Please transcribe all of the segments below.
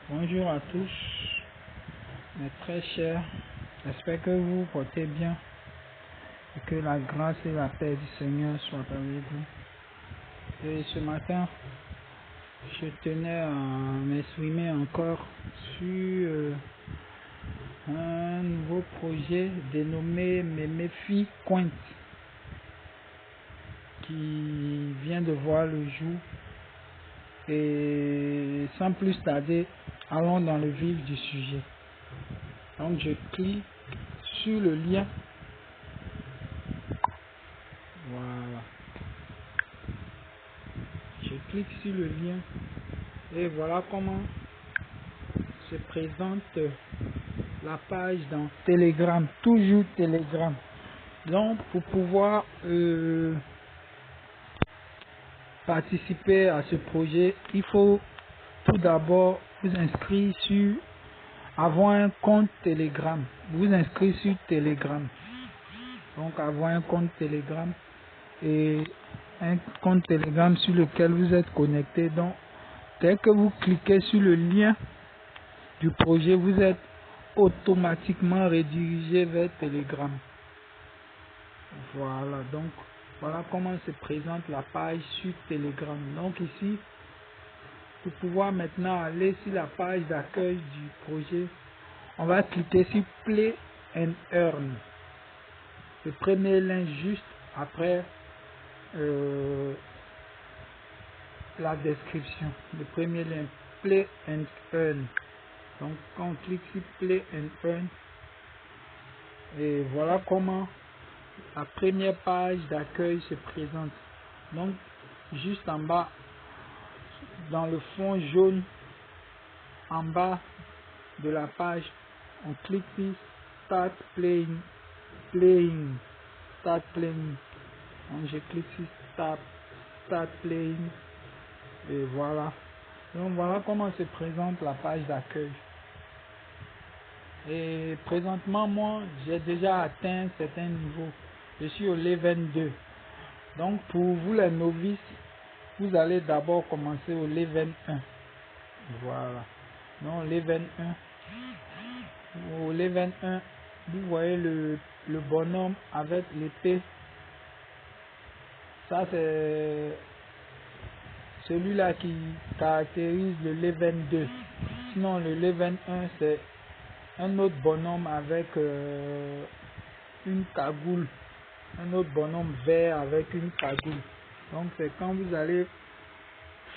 Bonjour à tous, mes très chers. J'espère que vous vous portez bien et que la grâce et la paix du Seigneur soient avec vous. Et ce matin, je tenais à m'exprimer encore sur un nouveau projet dénommé Memefi Coin qui vient de voir le jour. Et sans plus tarder, allons dans le vif du sujet. Donc je clique sur le lien. Voilà. Je clique sur le lien et voilà comment se présente la page dans Telegram. Toujours Telegram. Donc pour pouvoir participer à ce projet, il faut tout d'abord vous inscrire sur avoir un compte Telegram. Vous inscrire sur Telegram. Donc avoir un compte Telegram et un compte Telegram sur lequel vous êtes connecté. Donc dès que vous cliquez sur le lien du projet, vous êtes automatiquement redirigé vers Telegram. Voilà, donc voilà comment se présente la page sur Telegram. Donc ici, pour pouvoir maintenant aller sur la page d'accueil du projet, on va cliquer sur Play and Earn. Le premier lien juste après la description. Le premier lien, Play and Earn. Donc quand on clique sur Play and Earn, et voilà comment la première page d'accueil se présente. Donc juste en bas, dans le fond jaune, en bas de la page, on clique sur Start Playing. Start Playing. Donc je clique sur Start Playing. Et voilà. Donc voilà comment se présente la page d'accueil. Et présentement, moi, j'ai déjà atteint certains niveaux. Je suis au level 2. Donc pour vous les novices, vous allez d'abord commencer au level 1. Voilà. Donc level 1. Au level 1, vous voyez le bonhomme avec l'épée. Ça c'est celui-là qui caractérise le level 2. Sinon le level 1 c'est un autre bonhomme avec une cagoule. Un autre bonhomme vert avec une cagoule. Donc c'est quand vous allez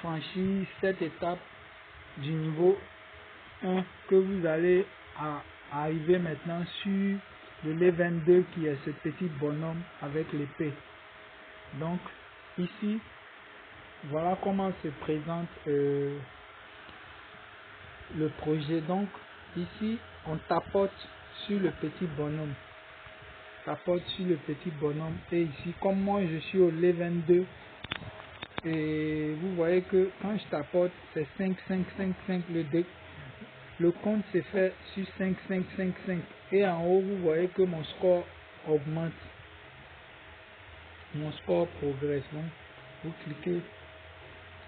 franchir cette étape du niveau 1 que vous allez arriver maintenant sur le level 2 qui est ce petit bonhomme avec l'épée. Donc ici, voilà comment se présente le projet. Donc ici, on tapote sur le petit bonhomme. Tapote sur le petit bonhomme. Et ici, comme moi je suis au level 2, et vous voyez que quand je tapote, c'est 5, 5, 5, 5. Le compte se fait sur 5, 5, 5, 5. Et en haut, vous voyez que mon score augmente. Mon score progresse. Donc, vous cliquez.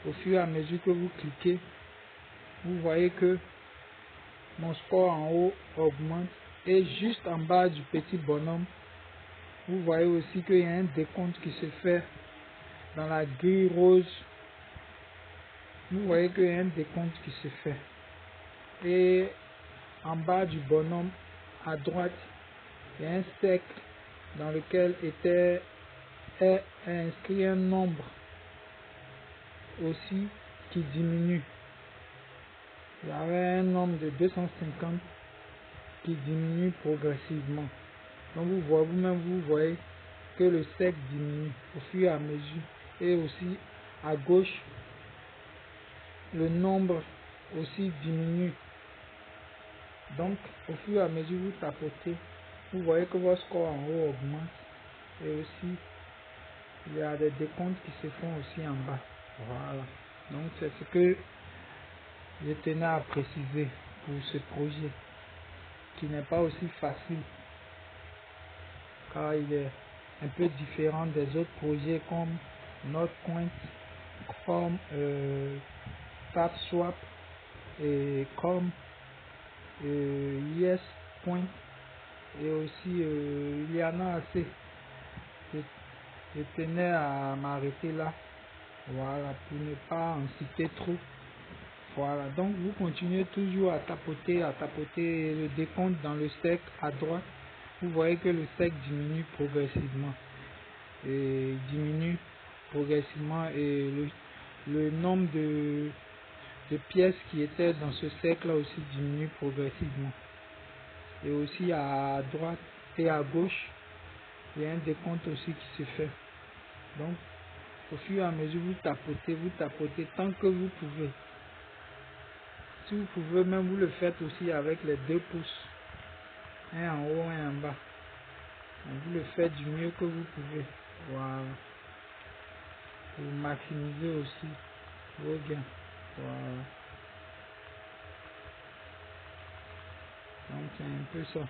Au fur et à mesure que vous cliquez, vous voyez que mon score en haut augmente. Et juste en bas du petit bonhomme, vous voyez aussi qu'il y a un décompte qui se fait dans la grille rose. Vous voyez qu'il y a un décompte qui se fait. Et en bas du bonhomme, à droite, il y a un cercle dans lequel est inscrit un nombre aussi qui diminue. Il y avait un nombre de 250 qui diminue progressivement. Donc vous voyez que le cercle diminue au fur et à mesure. Et aussi à gauche, le nombre aussi diminue. Donc au fur et à mesure vous tapotez, vous voyez que votre score en haut augmente. Et aussi il y a des décomptes qui se font aussi en bas. Voilà. Donc c'est ce que je tenais à préciser pour ce projet, qui n'est pas aussi facile, car il est un peu différent des autres projets comme NotCoin, comme TapSwap et com, yes point, et aussi il y en a assez. Je tenais à m'arrêter là, voilà, pour ne pas en citer trop. Voilà, donc vous continuez toujours à tapoter le décompte dans le cercle à droite. Vous voyez que le cercle diminue progressivement. Et diminue progressivement et le nombre de pièces qui étaient dans ce cercle là aussi diminue progressivement. Et aussi à droite et à gauche, il y a un décompte aussi qui se fait. Donc, au fur et à mesure, vous tapotez tant que vous pouvez. Si vous pouvez, même vous le faites aussi avec les 2 pouces. Un en haut, un en bas. Donc, vous le faites du mieux que vous pouvez. Voilà. Pour maximiser aussi vos gains. Voilà. Donc, c'est un peu ça.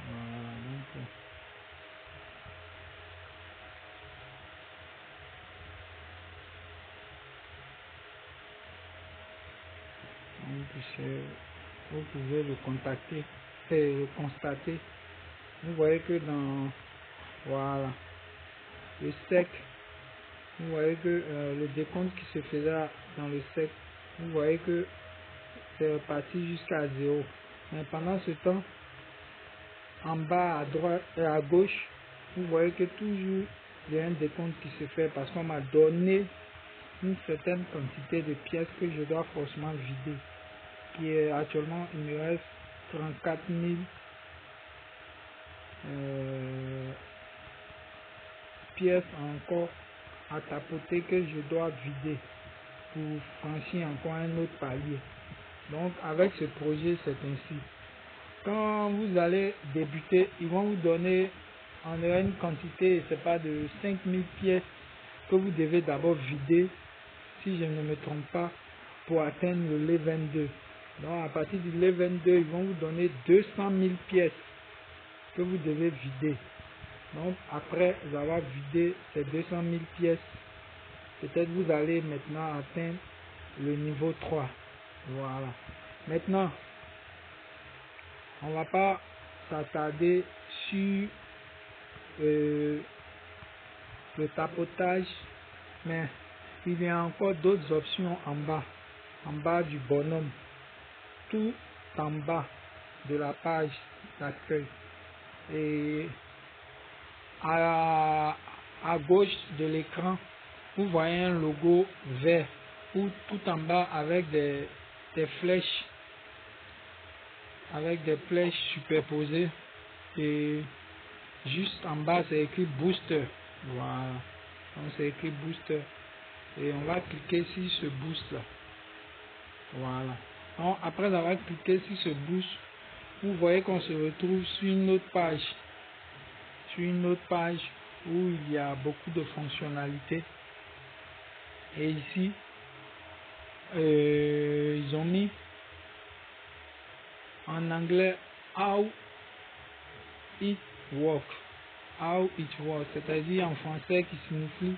Voilà. Vous pouvez le contacter et le constater. Vous voyez que dans voilà le sec, vous voyez que le décompte qui se faisait dans le sec, vous voyez que c'est reparti jusqu'à 0. Mais pendant ce temps, en bas à droite et à gauche, vous voyez que toujours il y a un décompte qui se fait parce qu'on m'a donné une certaine quantité de pièces que je dois forcément vider. Qui est actuellement, il me reste 34 000 pièces encore à tapoter que je dois vider pour franchir encore un autre palier. Donc avec ce projet, c'est ainsi. Quand vous allez débuter, ils vont vous donner en une quantité, c'est pas de 5000 pièces que vous devez d'abord vider, si je ne me trompe pas, pour atteindre le level 2. Donc à partir du level 2, ils vont vous donner 200 000 pièces que vous devez vider. Donc après avoir vidé ces 200 000 pièces, peut-être vous allez maintenant atteindre le niveau 3. Voilà. Maintenant, on va pas s'attarder sur le tapotage, mais il y a encore d'autres options en bas du bonhomme, tout en bas de la page d'accueil. Et à gauche de l'écran, vous voyez un logo vert ou tout en bas avec des flèches, superposées, et juste en bas c'est écrit booster. Voilà, donc c'est écrit booster et on va cliquer sur ce boost là. Voilà, donc après avoir cliqué sur ce boost, vous voyez qu'on se retrouve sur une autre page, où il y a beaucoup de fonctionnalités. Et ici ils ont mis en anglais how it works, c'est-à-dire en français qui signifie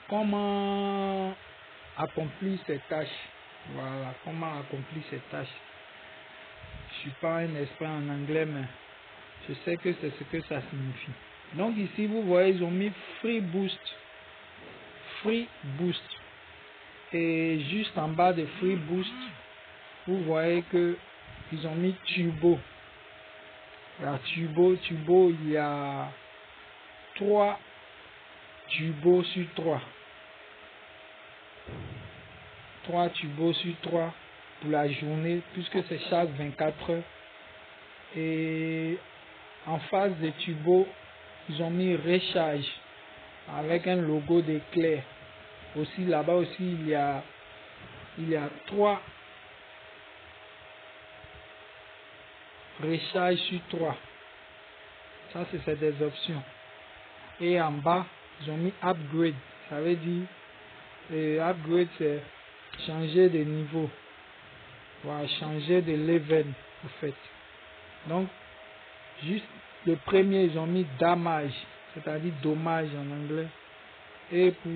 comment accomplir ces tâches. Voilà, comment accomplir ces tâches. Je suis pas un expert en anglais, mais je sais que c'est ce que ça signifie. Donc ici vous voyez, ils ont mis free boost, et juste en bas de free boost, vous voyez que ils ont mis turbo. La turbo, il y a 3 turbos sur 3. 3 turbos sur 3 pour la journée, puisque c'est chaque 24 heures. Et en face des turbos, ils ont mis recharge avec un logo d'éclair. Aussi là-bas aussi, il y a 3 recharge sur 3. Ça, c'est des options. Et en bas, ils ont mis upgrade. Ça veut dire, upgrade, c'est changer de niveau. Voilà, changer de level, en fait. Donc, juste le premier, ils ont mis damage, c'est-à-dire dommage en anglais. Et pour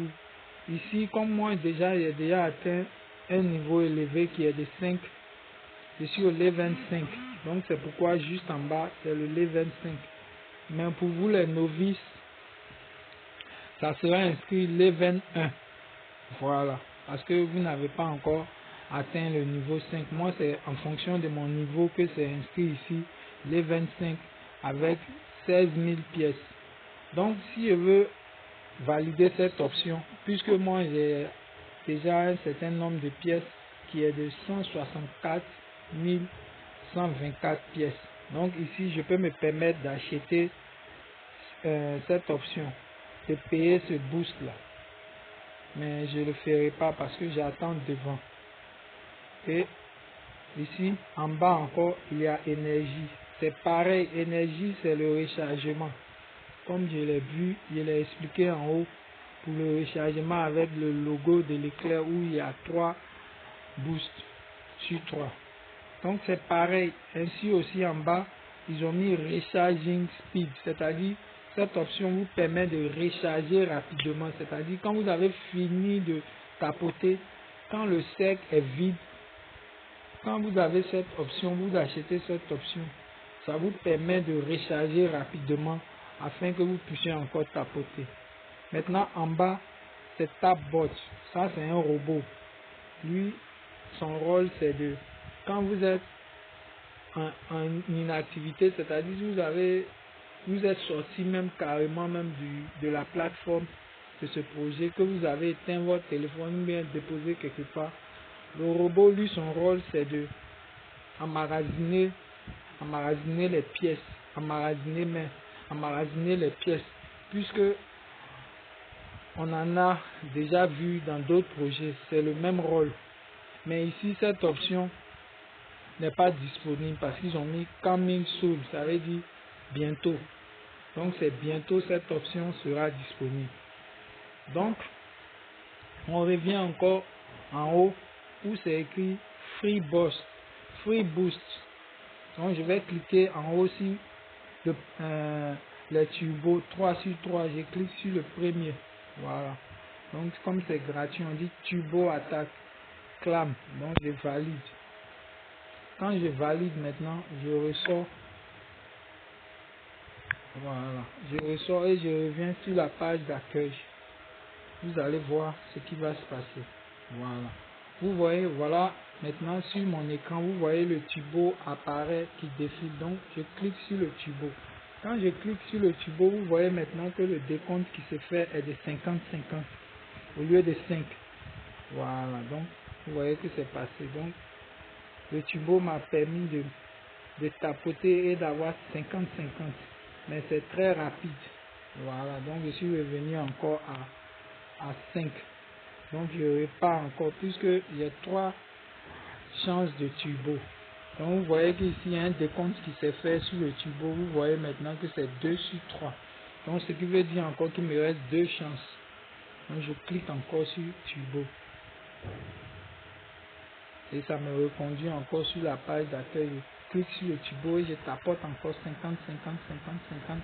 Ici, comme moi déjà, j'ai déjà atteint un niveau élevé qui est de 5. Je suis au level 5. Donc c'est pourquoi juste en bas, c'est le level 5. Mais pour vous les novices, ça sera inscrit level 1. Voilà. Parce que vous n'avez pas encore atteint le niveau 5. Moi, c'est en fonction de mon niveau que c'est inscrit ici, level 5, avec 16 000 pièces. Donc, si je veux valider cette option, puisque moi j'ai déjà un certain nombre de pièces qui est de 164 124 pièces. Donc ici, je peux me permettre d'acheter cette option, de payer ce boost là. Mais je ne le ferai pas parce que j'attends devant. Et ici, en bas encore, il y a énergie. C'est pareil, énergie, c'est le rechargement. Comme je l'ai vu, je l'ai expliqué en haut, pour le rechargement avec le logo de l'éclair où il y a 3 boosts sur 3. Donc c'est pareil. Ainsi aussi en bas, ils ont mis Recharging Speed, c'est-à-dire cette option vous permet de recharger rapidement. C'est-à-dire quand vous avez fini de tapoter, quand le cercle est vide, quand vous avez cette option, vous achetez cette option, ça vous permet de recharger rapidement afin que vous puissiez encore tapoter. Maintenant en bas, c'est Tapbot. Ça c'est un robot. Lui, son rôle c'est de, quand vous êtes en inactivité, c'est-à-dire vous êtes sorti même carrément même de la plateforme de ce projet, que vous avez éteint votre téléphone ou bien déposé quelque part. Le robot, lui, son rôle c'est de emmagasiner les pièces, emmagasiner les pièces, puisque on en a déjà vu dans d'autres projets, c'est le même rôle. Mais ici, cette option n'est pas disponible parce qu'ils ont mis coming soon, ça veut dire bientôt. Donc c'est bientôt cette option sera disponible. Donc on revient encore en haut où c'est écrit Free Boost. Free Boost. Donc je vais cliquer en haut sur les turbos 3 sur 3. Je clique sur le premier. Voilà. Donc comme c'est gratuit, on dit turbo attaque clam. Donc je valide. Quand je valide maintenant, je ressors. Voilà. Je ressors et je reviens sur la page d'accueil. Vous allez voir ce qui va se passer. Voilà. Vous voyez, voilà, maintenant sur mon écran, vous voyez le turbo apparaît qui défile. Donc, je clique sur le turbo. Quand je clique sur le turbo, vous voyez maintenant que le décompte qui se fait est de 50-50 au lieu de 5. Voilà. Donc, vous voyez que c'est passé. Donc, le turbo m'a permis de tapoter et d'avoir 50-50. Mais c'est très rapide. Voilà. Donc, je suis revenu encore à 5. Donc je repars encore puisque il y a 3 chances de turbo. Donc vous voyez qu'ici il y a un décompte qui s'est fait sur le turbo. Vous voyez maintenant que c'est 2 sur 3. Donc ce qui veut dire encore qu'il me reste 2 chances. Donc je clique encore sur turbo. Et ça me reconduit encore sur la page d'accueil. Je clique sur le turbo et je tapote encore 50, 50, 50, 50, 50,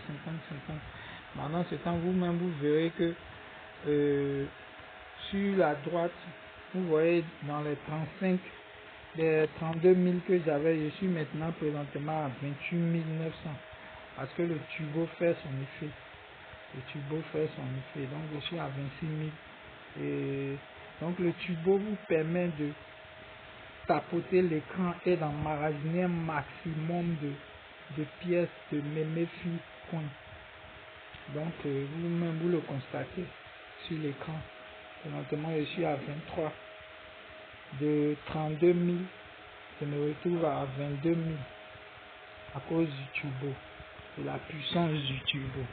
50. Pendant ce temps, vous-même vous verrez que sur la droite, vous voyez dans les 35, les 32 000 que j'avais, je suis maintenant présentement à 28 900. Parce que le turbo fait son effet. Le turbo fait son effet. Donc je suis à 26 000. Et donc le turbo vous permet de tapoter l'écran et d'emmagasiner un maximum de pièces de Memefi Coin. Donc vous-même vous le constatez sur l'écran. Présentement je suis à 23. De 32 000, je me retrouve à 22 000 à cause du turbo, de la puissance du turbo.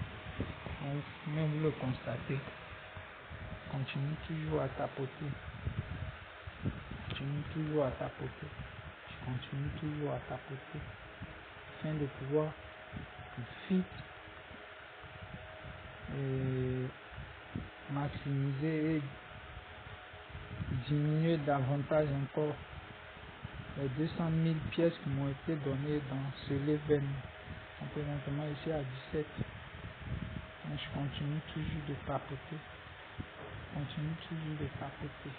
Donc, même vous le constatez, continue toujours à tapoter, continue toujours à tapoter, je continue toujours à tapoter, afin de pouvoir vite maximiser et diminuer davantage encore les 200 000 pièces qui m'ont été données dans ce level. Donc, présentement, je suis à 17. Donc, je continue toujours de tapoter. continue toujours de tapoter.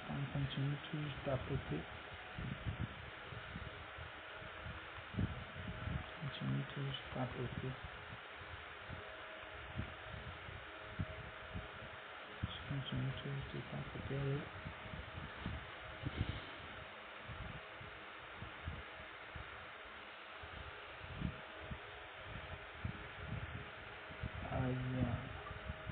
On continue toujours de tapoter. Continue toujours de tapoter. Continue toujours de tapoter.